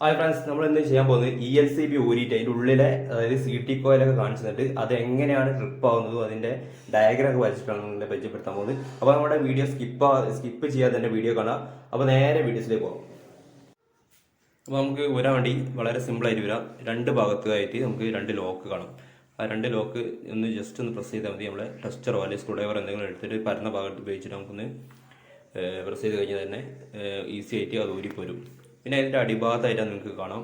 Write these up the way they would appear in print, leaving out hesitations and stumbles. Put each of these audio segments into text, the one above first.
Hi friends, നമ്മൾ എന്ത് ചെയ്യാൻ പോകുന്നത് ELCB ഊരിയിട്ട് അതിൻ്റെ ഉള്ളിലെ അതായത് CT കോയിലൊക്കെ കാണിച്ചു തന്നിട്ട് അത് എങ്ങനെയാണ് ട്രിപ്പ് ആവുന്നതും അതിൻ്റെ ഡയഗ്രം ഒക്കെ വരച്ചിട്ടാണ് നിങ്ങളെ പരിചയപ്പെടുത്താൻ പോകുന്നത്. അപ്പോൾ നമ്മുടെ വീഡിയോ സ്കിപ്പ് ചെയ്യാതെ തന്നെ വീഡിയോ കാണാം. അപ്പോൾ നേരെ വീഡിയോസിലേക്ക് പോകാം. അപ്പോൾ നമുക്ക് ഊരാൻ വേണ്ടി വളരെ സിമ്പിളായിട്ട് വരാം. രണ്ട് ഭാഗത്തായിട്ട് നമുക്ക് രണ്ട് ലോക്ക് കാണാം. ആ രണ്ട് ലോക്ക് ഒന്ന് ജസ്റ്റ് ഒന്ന് പ്രസ് ചെയ്താൽ മതി. നമ്മളെ ടെസ്റ്ററോ അല്ലെങ്കിൽ സ്ക്രൂ ഡ്രൈവർ എന്തെങ്കിലും എടുത്തിട്ട് പരന്ന ഭാഗത്ത് ഉപയോഗിച്ചിട്ട് നമുക്കൊന്ന് പ്രസ് ചെയ്ത് കഴിഞ്ഞാൽ തന്നെ ഈസി ആയിട്ട് അത് ഊരിപ്പോരും. പിന്നെ അതിൻ്റെ അടിഭാഗത്തായിട്ട് നിങ്ങൾക്ക് കാണാം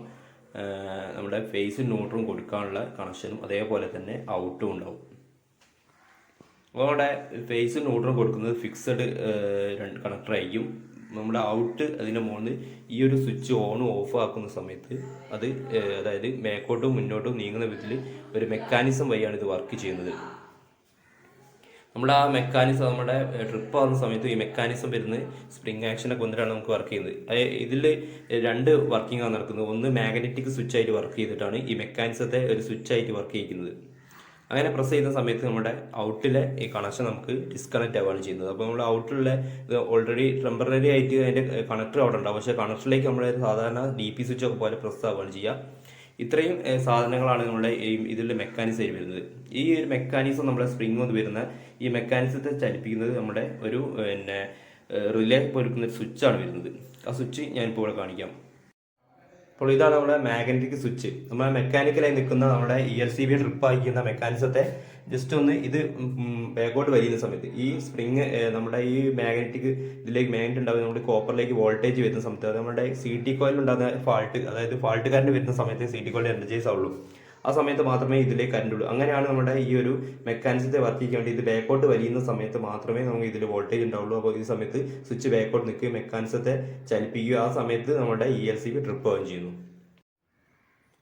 നമ്മുടെ ഫേസും ന്യൂട്രും കൊടുക്കാനുള്ള കണക്ഷനും അതേപോലെ തന്നെ ഔട്ടും ഉണ്ടാവും. അപ്പോൾ നമ്മുടെ ഫേസും ന്യൂട്രും കൊടുക്കുന്നത് ഫിക്സഡ് കണക്ടർ ആയിരിക്കും. നമ്മുടെ ഔട്ട് അതിൻ്റെ മുകളിൽ ഈ ഒരു സ്വിച്ച് ഓണും ഓഫ് ആക്കുന്ന സമയത്ത് അത് അതായത് ബാക്കോട്ടും മുന്നോട്ടും നീങ്ങുന്ന വിധത്തിൽ ഒരു മെക്കാനിസം വഴിയാണ് ഇത് വർക്ക് ചെയ്യുന്നത്. നമ്മുടെ ആ മെക്കാനിസം നമ്മുടെ ട്രിപ്പ് ആവുന്ന സമയത്ത് ഈ മെക്കാനിസം വരുന്നത് സ്പ്രിംഗ് ആക്ഷനൊക്കെ വന്നിട്ടാണ് നമുക്ക് വർക്ക് ചെയ്യുന്നത്. ഇതിൽ രണ്ട് വർക്കിംഗ് ആണ് നടക്കുന്നത്. ഒന്ന് മാഗ്നറ്റിക് സ്വിച്ച് ആയിട്ട് വർക്ക് ചെയ്തിട്ടാണ് ഈ മെക്കാനിസത്തെ ഒരു സ്വിച്ച് ആയിട്ട് വർക്ക് ചെയ്യിക്കുന്നത്. അങ്ങനെ പ്രസ് ചെയ്യുന്ന സമയത്ത് നമ്മുടെ ഔട്ടിലെ ഈ കണക്ഷൻ നമുക്ക് ഡിസ്കണക്റ്റ് ആവുകയാണ് ചെയ്യുന്നത്. അപ്പോൾ നമ്മൾ ഔട്ടിലെ ഓൾറെഡി ടെമ്പററി ആയിട്ട് അതിൻ്റെ കണക്ടർ അവിടെ ഉണ്ടാവും. പക്ഷേ കണക്ടറിലേക്ക് നമ്മൾ സാധാരണ DP സ്വിച്ച് ഒക്കെ പോലെ പ്രസ് ആവുകയാണ് ചെയ്യുക. ഇത്രയും സാധനങ്ങളാണ് നമ്മുടെ ഇതിൽ മെക്കാനിസം ആയി വരുന്നത്. ഈ ഒരു മെക്കാനിസം നമ്മുടെ സ്പ്രിംഗ് ഒന്ന് വരുന്ന ഈ മെക്കാനിസത്തെ ചലിപ്പിക്കുന്നത് നമ്മുടെ ഒരു റിലേ പോലിരിക്കുന്ന ഒരു സ്വിച്ചാണ് വരുന്നത്. ആ സ്വിച്ച് ഞാനിപ്പോൾ ഇവിടെ കാണിക്കാം. അപ്പോൾ ഇതാണ് നമ്മുടെ മാഗ്നറ്റിക് സ്വിച്ച്. നമ്മുടെ മെക്കാനിക്കലായി നിൽക്കുന്ന നമ്മുടെ ELCB ട്രിപ്പ് അയക്കുന്ന മെക്കാനിസത്തെ ജസ്റ്റ് ഒന്ന് ഇത് ബാക്കോട്ട് വലിയുന്ന സമയത്ത് ഈ സ്പ്രിങ് നമ്മുടെ ഈ മാഗ്നറ്റിക് ഇതിലേക്ക് മാഗ്നറ്റ് ഉണ്ടാകുന്ന നമ്മുടെ കോപ്പറിലേക്ക് വോൾട്ടേജ് വരുന്ന സമയത്ത് അത് നമ്മുടെ CT കോയിലിൽ ഉണ്ടാകുന്ന ഫാൾട്ട്, അതായത് ഫാൾട്ട് കറണ്ട് വരുന്ന സമയത്ത് CT കോയിലിൽ എനർജൈസ് ആവുള്ളൂ. ആ സമയത്ത് മാത്രമേ ഇതിലേക്ക് കറണ്ട് ഉള്ളൂ. അങ്ങനെയാണ് നമ്മുടെ ഈ ഒരു മെക്കാനിസത്തെ വർക്ക് ചെയ്യാൻ വേണ്ടി ഇത് ബാക്കോട്ട് വലിയുന്ന സമയത്ത് മാത്രമേ നമുക്ക് ഇതിൽ വോൾട്ടേജ് ഉണ്ടാവുള്ളൂ. അപ്പോൾ ഈ സമയത്ത് സ്വിച്ച് ബാക്കോട്ട് നിൽക്കുകയും മെക്കാനിസത്തെ ചലിപ്പിക്കുകയും ആ സമയത്ത് നമ്മുടെ ELCB ട്രിപ്പ് ആവുകയും ചെയ്യുന്നു.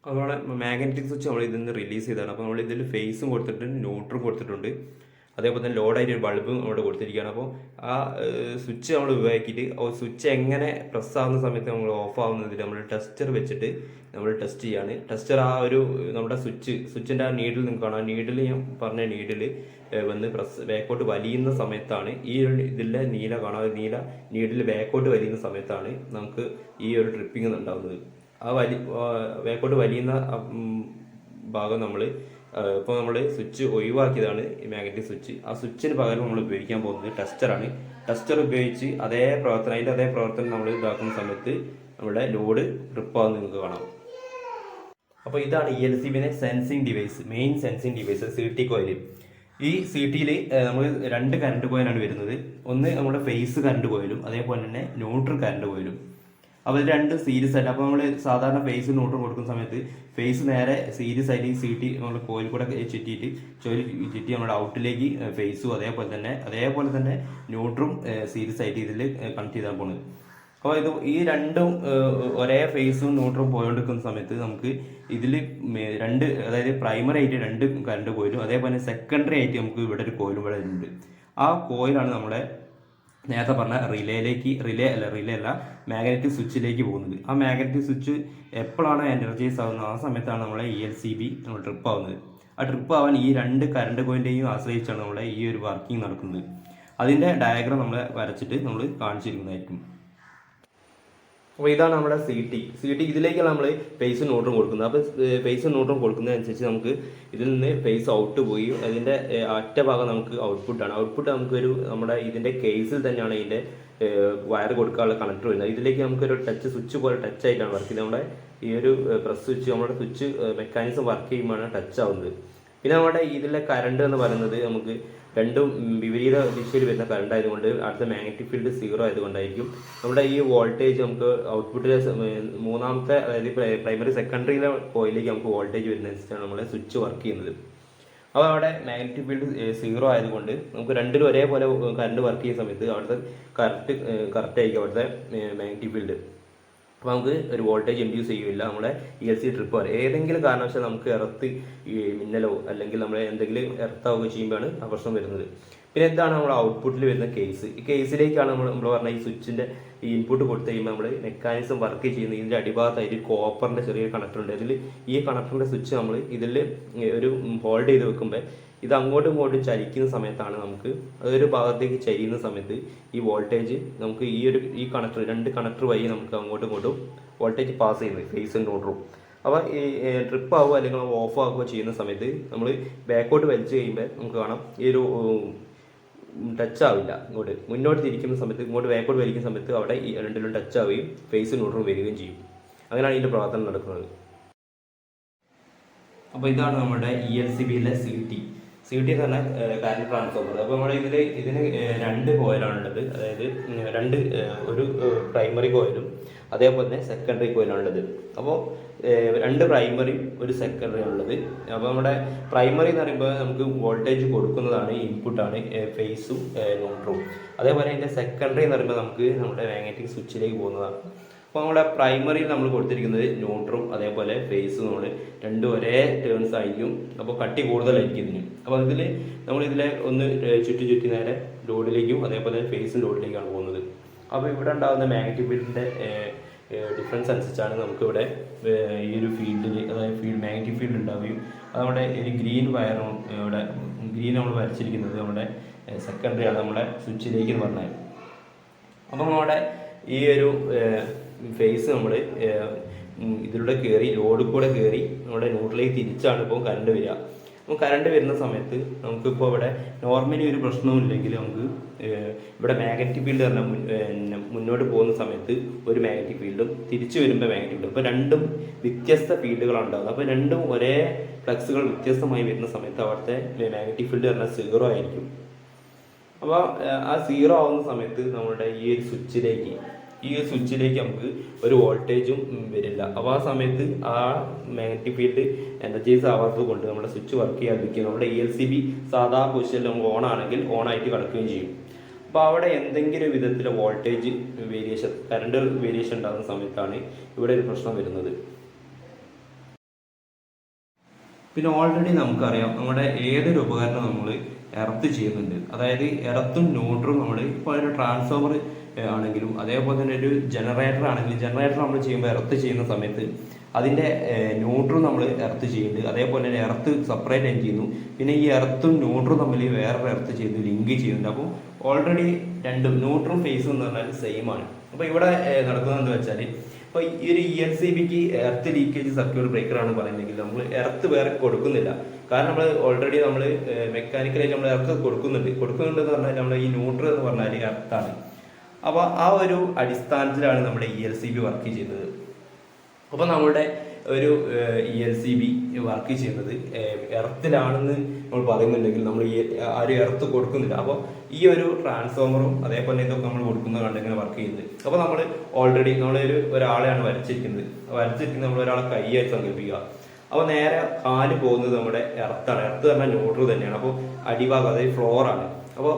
അതുപോലെ മാഗ്നറ്റിക് സ്വിച്ച് നമ്മൾ ഇതിൽ നിന്ന് റിലീസ് ചെയ്തതാണ്. അപ്പോൾ നമ്മൾ ഇതിൽ ഫേസും കൊടുത്തിട്ടുണ്ട്, ന്യൂട്രും കൊടുത്തിട്ടുണ്ട്, അതേപോലെ തന്നെ ലോഡായിട്ട് ഒരു ബൾബും അവിടെ കൊടുത്തിരിക്കുകയാണ്. അപ്പോൾ ആ സ്വിച്ച് നമ്മൾ ഉപയോഗിക്കിയിട്ട് സ്വിച്ച് എങ്ങനെ പ്രസ് ആവുന്ന സമയത്ത് നമ്മൾ ഓഫ് ആവുന്നതിൽ നമ്മൾ ടെസ്റ്റർ വെച്ചിട്ട് നമ്മൾ ടെസ്റ്റ് ചെയ്യാണ്. ടെസ്റ്റർ ആ ഒരു നമ്മുടെ സ്വിച്ചിൻ്റെ ആ നീഡിൽ നിങ്ങൾക്ക് കാണാം. നീഡിൽ ഞാൻ പറഞ്ഞ നീഡിൽ വന്ന് ബാക്കോട്ട് വലിയുന്ന സമയത്താണ് ഈ ഒരു ഇതിലെ നീല കാണാം. നീല നീഡിൽ ബാക്കോട്ട് വലിയുന്ന സമയത്താണ് നമുക്ക് ഈ ഒരു ട്രിപ്പിംഗ് ഉണ്ടാകുന്നത്. ആ ബാക്കോട്ട് വലിയുന്ന ഭാഗം നമ്മൾ ഇപ്പോൾ നമ്മൾ സ്വിച്ച് ഒഴിവാക്കിയതാണ് ഈ മാഗ്നറ്റിക് സ്വിച്ച്. ആ സ്വിച്ചിന് പകരം നമ്മൾ ഉപയോഗിക്കാൻ പോകുന്നത് ടെസ്റ്ററാണ്. ടെസ്റ്റർ ഉപയോഗിച്ച് അതിൻ്റെ അതേ പ്രവർത്തനം നമ്മൾ ഇതാക്കുന്ന സമയത്ത് നമ്മുടെ ലോഡ് ട്രിപ്പ് ആവുന്നത് നിങ്ങൾക്ക് കാണാം. അപ്പോൾ ഇതാണ് ELCBയുടെ sensing device, main sensing device CT coil. ഈ CTയിൽ നമ്മൾ രണ്ട് കറണ്ട് കോയിലാണ് വരുന്നത്. ഒന്ന് നമ്മുടെ ഫേസ് കറണ്ട് കോയിലും അതേപോലെ തന്നെ ന്യൂട്രൽ കറണ്ട് കോയിലും. അപ്പോൾ ഇത് രണ്ട് സീരീസ് ആയിട്ട്. അപ്പോൾ നമ്മൾ സാധാരണ ഫേസ് ന്യൂട്രൽ കൊടുക്കുന്ന സമയത്ത് ഫേസ് നേരെ സീരീസ് ആയിട്ട് ഈ CT നമ്മൾ കോയിൽ കൂടെ ചുറ്റി നമ്മുടെ ഔട്ടിലേക്ക് ഫേസും അതേപോലെ തന്നെ ന്യൂട്രും സീരീസ് ആയിട്ട് ഇതിൽ കണക്ട് ചെയ്താൽ പോകുന്നത്. അപ്പോൾ ഈ രണ്ടും ഒരേ ഫേസും ന്യൂട്രും പോയോണ്ടിരിക്കുന്ന സമയത്ത് നമുക്ക് ഇതിൽ അതായത് പ്രൈമറി ആയിട്ട് രണ്ട് കറണ്ട് കോയിലും അതേപോലെ സെക്കൻഡറി ആയിട്ട് നമുക്ക് ഇവിടെ ഒരു കോയിലും ഇവിടെ ഉണ്ട്. ആ കോയിലാണ് നമ്മുടെ നേരത്തെ പറഞ്ഞ റിലേ അല്ല മാഗ്നറ്റിക് സ്വിച്ചിലേക്ക് പോകുന്നത്. ആ മാഗ്നറ്റിക് സ്വിച്ച് എപ്പോഴാണ് എനർജൈസ് ആവുന്നത് ആ സമയത്താണ് നമ്മളെ ELCB നമ്മൾ ട്രിപ്പ് ആവുന്നത്. ആ ട്രിപ്പ് ആവാൻ ഈ രണ്ട് കറണ്ട് കോയിൻ്റെയും ആശ്രയിച്ചാണ് നമ്മളെ ഈ ഒരു വർക്കിംഗ് നടക്കുന്നത്. അതിൻ്റെ ഡയഗ്രാം നമ്മൾ വരച്ചിട്ട് നമ്മൾ കാണിച്ചിരിക്കുന്നതായിരിക്കും. അപ്പോൾ ഇതാണ് നമ്മുടെ CT. ഇതിലേക്കാണ് നമ്മൾ ഫേസും ന്യൂട്രും കൊടുക്കുന്നത്. അപ്പോൾ ഫേസും ന്യൂട്രും കൊടുക്കുന്നതനുസരിച്ച് നമുക്ക് ഇതിൽ നിന്ന് ഫേസ് ഔട്ട് പോയി അതിൻ്റെ അറ്റ ഭാഗം നമുക്ക് ഔട്ട്പുട്ടാണ്. ഔട്ട്പുട്ട് നമുക്കൊരു നമ്മുടെ ഇതിൻ്റെ കേസിൽ തന്നെയാണ് ഇതിൻ്റെ വയർ കൊടുക്കാനുള്ള കണക്ടർ വരുന്നത്. ഇതിലേക്ക് നമുക്കൊരു സ്വിച്ച് പോലെ ടച്ച് ആയിട്ടാണ് വർക്ക് ചെയ്യുന്നത്. നമ്മുടെ ഈ ഒരു പ്രസ് സ്വിച്ച് നമ്മുടെ സ്വിച്ച് മെക്കാനിസം വർക്ക് ചെയ്യുമ്പോഴാണ് ടച്ച് ആവുന്നത്. പിന്നെ നമ്മുടെ ഇതിലെ കറണ്ട് എന്ന് പറയുന്നത് നമുക്ക് രണ്ടും വിപരീത ദിശയിൽ വരുന്ന കറണ്ട് ആയതുകൊണ്ട് അടുത്ത മാഗ്നറ്റിക് ഫീൽഡ് 0 ആയതുകൊണ്ടായിരിക്കും നമ്മുടെ ഈ വോൾട്ടേജ് നമുക്ക് ഔട്ട്പുട്ടിലെ മൂന്നാമത്തെ അതായത് പ്രൈമറി സെക്കൻഡറിയിലെ കോയിലേക്ക് നമുക്ക് വോൾട്ടേജ് വരുന്നതനുസരിച്ചാണ് നമ്മളെ സ്വിച്ച് വർക്ക് ചെയ്യുന്നത്. അപ്പോൾ അവിടെ മാഗ്നറ്റിക് ഫീൽഡ് 0 ആയതുകൊണ്ട് നമുക്ക് രണ്ടിലും ഒരേപോലെ കറണ്ട് വർക്ക് ചെയ്യുന്ന സമയത്ത് അവിടുത്തെ കറക്റ്റ് ആയിരിക്കും അവിടുത്തെ മാഗ്നറ്റിക് ഫീൽഡ്. അപ്പോൾ നമുക്ക് ഒരു വോൾട്ടേജ് ഇൻഡ്യൂസ് ചെയ്യില്ല. നമ്മുടെ ELCB ട്രിപ്പ് ഏതെങ്കിലും കാരണവശാൽ നമുക്ക് എർത്ത് മിന്നലോ അല്ലെങ്കിൽ നമ്മൾ എന്തെങ്കിലും എർത്താവുകയോ ചെയ്യുമ്പോഴാണ് ആ പ്രശ്നം വരുന്നത്. പിന്നെ എന്താണ് നമ്മുടെ ഔട്ട്പുട്ടിൽ വരുന്ന കേസ്. ഈ കേസിലേക്കാണ് നമ്മൾ പറഞ്ഞ ഈ സ്വിച്ചിൻ്റെ ഈ ഇൻപുട്ട് കൊടുത്തു കഴിയുമ്പോൾ നമ്മൾ മെക്കാനിസം വർക്ക് ചെയ്യുന്നത്. ഇതിൻ്റെ അടിഭാഗത്തായിട്ട് കോപ്പറിൻ്റെ ചെറിയ കണക്ടർ ഉണ്ട്. അതിൽ ഈ കണക്ടറിൻ്റെ സ്വിച്ച് നമ്മൾ ഇതിൽ ഒരു ഹോൾഡ് ചെയ്ത് വെക്കുമ്പോൾ ഇത് അങ്ങോട്ടും ഇങ്ങോട്ടും ചലിക്കുന്ന സമയത്താണ് നമുക്ക് അതൊരു ഭാഗത്തേക്ക് ചരിയുന്ന സമയത്ത് ഈ വോൾട്ടേജ് നമുക്ക് ഈ കണക്ടർ രണ്ട് കണക്ടർ വഴി നമുക്ക് അങ്ങോട്ടും ഇങ്ങോട്ടും വോൾട്ടേജ് പാസ് ചെയ്യുന്നത് ഫേസും ന്യൂട്രും. അപ്പോൾ ഈ ട്രിപ്പ് ആവുക അല്ലെങ്കിൽ ഓഫ് ആവുക ചെയ്യുന്ന സമയത്ത് നമ്മൾ ബാക്കോട്ട് വലിച്ചു കഴിയുമ്പോൾ നമുക്ക് കാണാം ഈ ഒരു ടച്ച് ആവില്ല. മുന്നോട്ട് തിരിക്കുന്ന സമയത്ത് ഇങ്ങോട്ട് ബാക്കോട്ട് വലിക്കുന്ന സമയത്ത് അവിടെ ഈ രണ്ടിലും ടച്ച് ആവുകയും ഫേസും ന്യൂട്രും വരികയും ചെയ്യും. അങ്ങനെയാണ് ഇതിൻ്റെ പ്രവർത്തനം നടക്കുന്നത്. അപ്പോൾ ഇതാണ് നമ്മുടെ ELCBയിലെ CT എന്ന് പറഞ്ഞാൽ കറണ്ട് ട്രാൻസ്ഫോമർ. അപ്പോൾ നമ്മുടെ ഇതിന് 2 കോയിലാണുള്ളത്. അതായത് ഒരു പ്രൈമറി കോയിലും അതേപോലെ തന്നെ സെക്കൻഡറി കോയിലാണുള്ളത്. അപ്പോൾ 2 പ്രൈമറിയും ഒരു സെക്കൻഡറിയും ഉള്ളത്. അപ്പോൾ നമ്മുടെ പ്രൈമറി എന്ന് പറയുമ്പോൾ നമുക്ക് വോൾട്ടേജ് കൊടുക്കുന്നതാണ്, ഇൻപുട്ടാണ് ഫേസും ന്യൂട്രും. അതേപോലെ അതിൻ്റെ സെക്കൻഡറി എന്ന് പറയുമ്പോൾ നമുക്ക് നമ്മുടെ മാഗ്നറ്റിക് സ്വിച്ചിലേക്ക് പോകുന്നതാണ്. അപ്പോൾ നമ്മുടെ പ്രൈമറിയിൽ നമ്മൾ കൊടുത്തിരിക്കുന്നത് ന്യൂട്രും അതേപോലെ ഫേസും നമ്മൾ രണ്ടും ഒരേ ടേൺസ് ആയിരിക്കും. അപ്പോൾ കട്ടി കൂടുതലായിരിക്കും ഇതിന്. അപ്പോൾ നമ്മളിതിലെ ഒന്ന് ചുറ്റി നേരെ ലോഡിലേക്കും അതേപോലെ ഫേസും ലോഡിലേക്കാണ് പോകുന്നത്. അപ്പോൾ ഇവിടെ ഉണ്ടാകുന്ന മാഗ്നറ്റിക് ഫീൽഡിൻ്റെ ഡിഫറൻസ് അനുസരിച്ചാണ് നമുക്കിവിടെ ഈ ഒരു ഫീൽഡിൽ, അതായത് മാഗ്നറ്റിക് ഫീൽഡ് ഉണ്ടാവുകയും അത് നമ്മുടെ ഒരു ഗ്രീൻ വയറും ഇവിടെ ഗ്രീൻ നമ്മൾ വരച്ചിരിക്കുന്നത് നമ്മുടെ സെക്കൻഡറിയാണ്, നമ്മുടെ സ്വിച്ചിലേക്ക് എന്ന് പറഞ്ഞാൽ. അപ്പോൾ നമ്മുടെ ഈ ഒരു ഫേസ് നമ്മൾ ഇതിലൂടെ കയറി ലോഡിൽ കൂടെ കയറി നമ്മുടെ ന്യൂട്രലിലേക്ക് തിരിച്ചാണ് ഇപ്പോൾ കറണ്ട് വരിക. അപ്പോൾ കറണ്ട് വരുന്ന സമയത്ത് നമുക്കിപ്പോൾ ഇവിടെ നോർമലി ഒരു പ്രശ്നവും ഇല്ലെങ്കിൽ നമുക്ക് ഇവിടെ മാഗ്നറ്റിക് ഫീൽഡ് പറഞ്ഞാൽ മുന്നോട്ട് പോകുന്ന സമയത്ത് ഒരു മാഗ്നറ്റിക് ഫീൽഡും തിരിച്ചു വരുമ്പോൾ മാഗ്നറ്റിക് ഫീൽഡും, ഇപ്പോൾ രണ്ടും വ്യത്യസ്ത ഫീൽഡുകളാണ് ഉണ്ടാകുന്നത്. അപ്പോൾ രണ്ടും ഒരേ ഫ്ലക്സുകൾ വ്യത്യസ്തമായി വരുന്ന സമയത്ത് അവിടുത്തെ മാഗ്നറ്റിക് ഫീൽഡ് പറഞ്ഞാൽ 0 ആയിരിക്കും. അപ്പോൾ ആ 0 ആവുന്ന സമയത്ത് നമ്മുടെ ഈ ഒരു സ്വിച്ചിലേക്ക് നമുക്ക് ഒരു വോൾട്ടേജും വരില്ല. അപ്പോൾ ആ സമയത്ത് ആ മാഗ്നറ്റിക് ഫീൽഡ് എനർജൈസ് ആവാത്തത് കൊണ്ട് നമ്മുടെ സ്വിച്ച് വർക്ക് ചെയ്യാതിരിക്കും. നമ്മുടെ ELCB സാധാ പൊസിഷനിൽ നമുക്ക് ഓൺ ആണെങ്കിൽ ഓൺ ആയിട്ട് കിടക്കുകയും ചെയ്യും. അപ്പോൾ അവിടെ എന്തെങ്കിലും വിധത്തിലെ വോൾട്ടേജ് വേരിയേഷൻ, കറണ്ട് വേരിയേഷൻ ഉണ്ടാകുന്ന സമയത്താണ് ഇവിടെ ഒരു പ്രശ്നം വരുന്നത്. പിന്നെ ഓൾറെഡി നമുക്കറിയാം നമ്മുടെ ഏതൊരു ഉപകരണം നമ്മൾ എർത്ത് ചെയ്യുന്നുണ്ട്. അതായത് എർത്തും ന്യൂട്രും നമ്മൾ ഇപ്പോൾ ഒരു ട്രാൻസ്ഫോമർ ആണെങ്കിലും അതേപോലെ തന്നെ ഒരു ജനറേറ്റർ ആണെങ്കിലും ജനറേറ്റർ നമ്മൾ ചെയ്യുമ്പോൾ എർത്ത് ചെയ്യുന്ന സമയത്ത് അതിൻ്റെ ന്യൂട്രും നമ്മൾ എർത്ത് ചെയ്യുന്നുണ്ട്. അതേപോലെ തന്നെ എർത്ത് സെപ്പറേറ്റ് ചെയ്യുന്നു. പിന്നെ ഈ എർത്തും ന്യൂട്രും തമ്മിൽ വേറൊരു എർത്ത് ചെയ്ത് ലിങ്ക് ചെയ്യുന്നുണ്ട്. അപ്പോൾ ഓൾറെഡി രണ്ടും ന്യൂട്രും ഫേസും എന്ന് പറഞ്ഞാൽ സെയിം ആണ്. അപ്പോൾ ഇവിടെ നടക്കുന്നത് എന്താ വെച്ചാൽ, അപ്പോൾ ഈ ഒരു ELCBക്ക് എർത്ത് ലീക്കേജ് സർക്യൂട്ട് ബ്രേക്കറാണ് പറയുന്നതെങ്കിൽ നമ്മൾ എർത്ത് വേറെ കൊടുക്കുന്നില്ല. കാരണം നമ്മൾ ഓൾറെഡി നമ്മൾ മെക്കാനിക്കലായിട്ട് നമ്മൾ എർത്ത് കൊടുക്കുന്നുണ്ടെന്ന് പറഞ്ഞാൽ നമ്മൾ ഈ ന്യൂട്രൽ എന്ന് പറഞ്ഞാൽ എർത്താണ്. അപ്പോൾ ആ ഒരു അടിസ്ഥാനത്തിലാണ് നമ്മുടെ ELCB വർക്ക് ചെയ്യുന്നത്. അപ്പോൾ നമ്മുടെ ഒരു ELCB വർക്ക് ചെയ്യുന്നത് എർത്തിലാണെന്ന് നമ്മൾ പറയുന്നുണ്ടെങ്കിൽ നമ്മൾ ആ ഒരു എർത്ത് കൊടുക്കുന്നില്ല. അപ്പോൾ ഈ ഒരു ട്രാൻസ്ഫോമറും അതേപോലെ ഇതൊക്കെ നമ്മൾ കൊടുക്കുന്നത് കണ്ട് ഇങ്ങനെ വർക്ക് ചെയ്യുന്നത്. അപ്പോൾ നമ്മൾ ഓൾറെഡി ഒരാളെയാണ് വരച്ചിരിക്കുന്നത് നമ്മൾ ഒരാളെ കൈയായിട്ട് സങ്കല്പിക്കുക. അപ്പോൾ നേരെ കാല് പോകുന്നത് നമ്മുടെ എർത്താണ്. എർത്ത് പറഞ്ഞാൽ ന്യൂട്രൽ തന്നെയാണ്. അപ്പോൾ അടിഭാഗം അതായത് ഫ്ലോറാണ്. അപ്പോൾ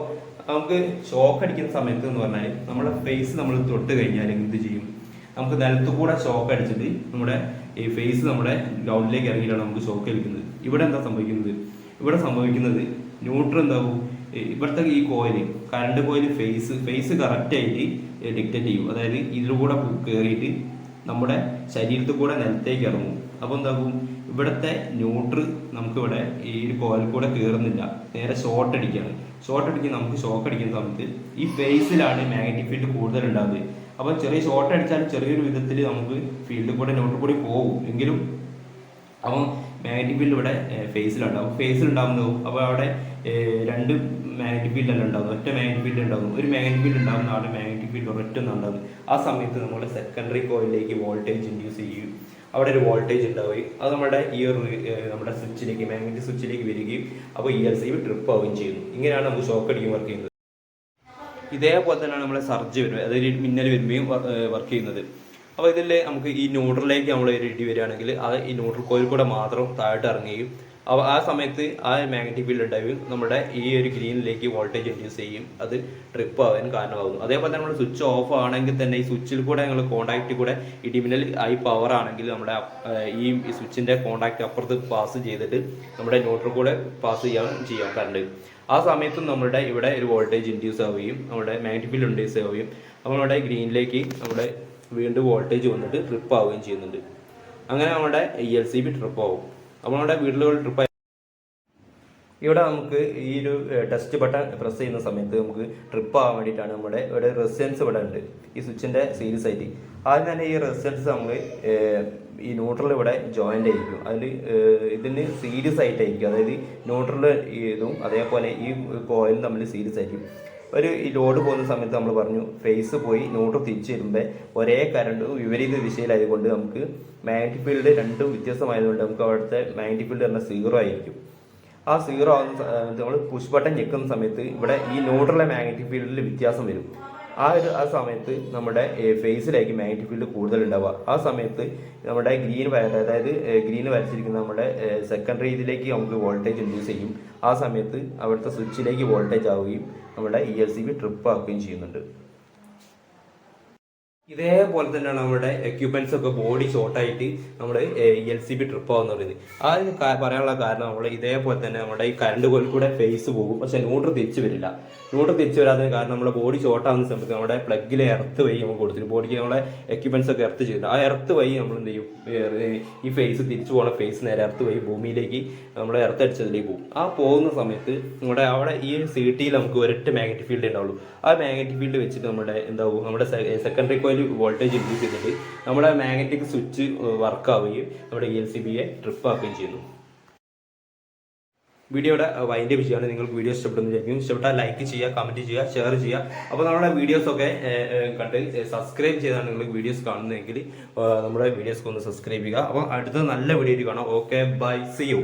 നമുക്ക് ഷോക്ക് അടിക്കുന്ന സമയത്ത് എന്ന് പറഞ്ഞാൽ നമ്മുടെ ഫേസ് നമ്മൾ തൊട്ട് കഴിഞ്ഞാൽ എന്ത് ചെയ്യും, നമുക്ക് നിലത്തു കൂടെ ഷോക്ക് അടിച്ചിട്ട് നമ്മുടെ ഈ ഫേസ് നമ്മുടെ ഗ്രൗണ്ടിലേക്ക് ഇറങ്ങിയിട്ടാണ് നമുക്ക് ഷോക്ക് അടിക്കുന്നത്. ഇവിടെ എന്താ സംഭവിക്കുന്നത് ന്യൂട്രൽ എന്താവും, ഇവിടുത്തെ ഈ കോയില് കറണ്ട് കോയില് ഫേസ് കറക്റ്റായിട്ട് ഡിക്റ്റേറ്റ് ചെയ്യും. അതായത് ഇതിലൂടെ കയറിയിട്ട് നമ്മുടെ ശരീരത്തിൽ കൂടെ നിലത്തേക്ക് ഇറങ്ങും. അപ്പോൾ എന്താകും, ഇവിടുത്തെ ന്യൂട്രൽ നമുക്കിവിടെ ഈ ഒരു കോയിൽ കൂടെ കയറുന്നില്ല, നേരെ ഷോർട്ട് അടിക്കുകയാണ്. നമുക്ക് ഷോക്ക് അടിക്കുന്ന സമയത്ത് ഈ ഫേസിലാണ് മാഗ്നറ്റിക് ഫീൽഡ് കൂടുതൽ ഉണ്ടാകുന്നത്. അപ്പോൾ ചെറിയ ഷോർട്ട് അടിച്ചാൽ ചെറിയൊരു വിധത്തിൽ നമുക്ക് ഫീൽഡിൽ കൂടെ ന്യൂട്രൽ കൂടി പോകും എങ്കിലും അപ്പോൾ മാഗ്നറ്റിക് ഫീൽഡ് ഇവിടെ ഫേസിലുണ്ടാവും. ഫേസിലുണ്ടാകുന്നതും അപ്പോൾ അവിടെ 2 മാഗ്നറ്റിക് ഫീൽഡ് അല്ല ഉണ്ടാകുന്നത്, ഒറ്റ മാഗ്നറ്റിക് ഫീൽഡ് ഉണ്ടാകുന്നു. ഒരു മാഗ്നറ്റിക് ഫീൽഡ് ഉണ്ടാകുന്ന അവിടെ മാഗ്നറ്റിക് ഫീൽഡ് ഒരൊറ്റ ഉണ്ടാകുന്നത്. ആ സമയത്ത് നമ്മുടെ സെക്കൻഡറി കോയിലിലേക്ക് വോൾട്ടേജ് ഇൻഡ്യൂസ് ചെയ്യും. അവിടെ ഒരു വോൾട്ടേജ് ഉണ്ടാവുകയും അത് നമ്മുടെ ഈ ഒരു നമ്മുടെ സ്വിച്ചിലേക്ക് മാഗ്നറ്റിക് സ്വിച്ചിലേക്ക് വരികയും അപ്പോൾ ELCB ട്രിപ്പ് ആവുകയും ചെയ്യുന്നു. ഇങ്ങനെയാണ് നമുക്ക് ഷോക്ക് അടിക്കും വർക്ക് ചെയ്യുന്നത്. ഇതേപോലെ തന്നെയാണ് നമ്മളെ സർജ് വരുന്നത്, അതായത് മിന്നൽ വരുമ്പോഴും വർക്ക് ചെയ്യുന്നത്. അപ്പോൾ ഇതിൽ നമുക്ക് ഈ ന്യൂട്രലിലേക്ക് നമ്മൾ ഇടി വരികയാണെങ്കിൽ അത് ഈ ന്യൂട്രൽ കോയിൽ കൂടെ മാത്രം താഴോട്ട് ഇറങ്ങുകയും ആ സമയത്ത് ആ മാഗ്നറ്റിക് ഫീൽഡ് ഉണ്ടാവുകയും നമ്മുടെ ഈ ഒരു ഗ്രീനിലേക്ക് വോൾട്ടേജ് ഇൻഡ്യൂസ് ചെയ്യും. അത് ട്രിപ്പ് ആവാൻ കാരണമാകുന്നു. അതേപോലെ തന്നെ നമ്മൾ സ്വിച്ച് ഓഫ് ആണെങ്കിൽ തന്നെ ഈ സ്വിച്ചിൽ കൂടെ ഞങ്ങൾ കോൺടാക്റ്റിൽ കൂടെ ഇടിമിന്നൽ ഹൈ പവർ ആണെങ്കിൽ നമ്മുടെ ഈ സ്വിച്ചിൻ്റെ കോൺടാക്റ്റ് അപ്പുറത്ത് പാസ് ചെയ്തിട്ട് നമ്മുടെ ന്യൂട്രൽ കൂടെ പാസ് ചെയ്യാൻ കറണ്ട്. ആ സമയത്തും നമ്മുടെ ഇവിടെ ഒരു വോൾട്ടേജ് ഇൻഡ്യൂസ് ആവുകയും നമ്മുടെ മാഗ്നറ്റിക് ഫീൽഡ് ഇൻഡ്യൂസ് ആവുകയും അപ്പോൾ നമ്മുടെ ഗ്രീനിലേക്ക് നമ്മുടെ വീണ്ടും വോൾട്ടേജ് വന്നിട്ട് ട്രിപ്പ് ആവുകയും ചെയ്യുന്നുണ്ട്. അങ്ങനെ നമ്മുടെ ELCB ട്രിപ്പ് ആവും. അപ്പോൾ നമ്മുടെ വീട്ടിലുള്ള ട്രിപ്പ് ഇവിടെ നമുക്ക് ഈ ഒരു ടെസ്റ്റ് ബട്ടൺ പ്രസ് ചെയ്യുന്ന സമയത്ത് നമുക്ക് ട്രിപ്പ് ആവാൻ വേണ്ടിയിട്ടാണ് നമ്മുടെ ഇവിടെ റെസിസ്റ്റൻസ് ഇവിടെ ഉണ്ട് ഈ സ്വിച്ചിൻ്റെ സീരീസ് ആയിട്ട്. ആദ്യം തന്നെ ഈ റെസിസ്റ്റൻസ് നമ്മൾ ഈ ന്യൂട്രൽ ഇവിടെ ജോയിൻ്റ് ആയിരിക്കും. അതിൽ ഇതിന് സീരീസ് ആയിട്ടായിരിക്കും, അതായത് ന്യൂട്രൽ ഇതും അതേപോലെ ഈ കോയിലും തമ്മിൽ സീരീസ് ആയിരിക്കും. ഈ ലോഡ് പോകുന്ന സമയത്ത് നമ്മൾ പറഞ്ഞു ഫേസ് പോയി ന്യൂട്രൽ തിരിച്ചു വരുമ്പോൾ ഒരേ കറണ്ട് വിപരീത ദിശയിലായതുകൊണ്ട് നമുക്ക് മാഗ്നറ്റിക് ഫീൽഡ് രണ്ടും വ്യത്യസ്തമായതുകൊണ്ട് നമുക്ക് അവിടുത്തെ മാഗ്നറ്റിക് ഫീൽഡ് പറഞ്ഞാൽ 0 ആയിരിക്കും. ആ 0 ആകുന്ന നമ്മൾ പുഷ് ബട്ടൺ ഞെക്കുന്ന സമയത്ത് ഇവിടെ ഈ ന്യൂട്രലിലെ മാഗ്നറ്റിക് ഫീൽഡിൽ വ്യത്യാസം വരും. ആ സമയത്ത് നമ്മുടെ ഫേസിലേക്ക് മാഗ്നറ്റിക് ഫീൽഡ് കൂടുതൽ ഉണ്ടാവുക. ആ സമയത്ത് നമ്മുടെ അതായത് ഗ്രീൻ വരച്ചിരിക്കുന്ന നമ്മുടെ സെക്കൻഡറി ഇതിലേക്ക് നമുക്ക് വോൾട്ടേജ് ഇൻഡ്യൂസ് ചെയ്യും. ആ സമയത്ത് അവിടുത്തെ സ്വിച്ചിലേക്ക് വോൾട്ടേജ് ആവുകയും നമ്മുടെ ELCB ട്രിപ്പ് ആക്കുകയും ചെയ്യുന്നുണ്ട്. ഇതേപോലെ തന്നെയാണ് നമ്മുടെ എക്യുപ്മെന്റ്സ് ഒക്കെ ബോഡി ഷോർട്ടായിട്ട് നമ്മൾ ELCB ട്രിപ്പ് ആവുന്ന പറയുന്നത്. അതിന് പറയാനുള്ള കാരണം നമ്മൾ ഇതേപോലെ തന്നെ നമ്മുടെ ഈ കറണ്ട് കോയിൽ കൂടെ ഫേസ് പോകും, പക്ഷെ ന്യൂട്രൽ തിരിച്ചു വരില്ല. ന്യൂട്രൽ തിരിച്ചു വരാത്തതിന് കാരണം നമ്മുടെ ബോഡി ഷോർട്ട് ആവുന്ന സമയത്ത് നമ്മുടെ പ്ലഗിലെ എർത്ത് വഴി നമ്മൾ കൊടുത്തിട്ട് ബോഡിക്ക് നമ്മളെ എക്യുപ്മെന്റ്സ് ഒക്കെ എർത്ത് ചെയ്തിട്ട് ആ എർത്ത് വഴി നമ്മൾ എന്ത് ചെയ്യും, ഈ ഫേസ് തിരിച്ചു പോകുന്ന ഫേസ് നേരെ എർത്ത് വഴി ഭൂമിയിലേക്ക് നമ്മൾ എർത്ത് അടിച്ചതിലേക്ക് പോകും. ആ പോകുന്ന സമയത്ത് നമ്മുടെ അവിടെ ഈ CTയിൽ നമുക്ക് ഒരൊറ്റ മാഗ്നറ്റിക് ഫീൽഡ് ഉണ്ടാവുള്ളൂ. ആ മാഗ്നറ്റിക് ഫീൽഡ് വെച്ചിട്ട് നമ്മുടെ എന്താവും, നമ്മുടെ സെക്കൻഡറി കോയിൽ വോൾട്ടേജ് ഇൻക്രീസ് ചെയ്തിട്ട് നമ്മുടെ മാഗ്നറ്റിക് സ്വിച്ച് വർക്ക് ആവുകയും നമ്മുടെ ELCBയെ ട്രിപ്പ് ആക്കുകയും ചെയ്യുന്നു. വീഡിയോയുടെ വൈൻഡ് അപ്പ് ചെയ്യുകയാണ്. നിങ്ങൾക്ക് വീഡിയോ ഇഷ്ടപ്പെടുന്നതായിരിക്കും. ഇഷ്ടപ്പെട്ടാൽ ലൈക്ക് ചെയ്യുക, കമൻറ്റ് ചെയ്യുക, ഷെയർ ചെയ്യുക. അപ്പോൾ നമ്മുടെ വീഡിയോസൊക്കെ കണ്ട് സബ്സ്ക്രൈബ് ചെയ്താണ് നിങ്ങൾക്ക് വീഡിയോസ് കാണുന്നതെങ്കിൽ നമ്മുടെ വീഡിയോസ് ഒന്ന് സബ്സ്ക്രൈബ് ചെയ്യുക. അപ്പോൾ അടുത്ത നല്ല വീഡിയോ കാണാം. Okay, bye, see U.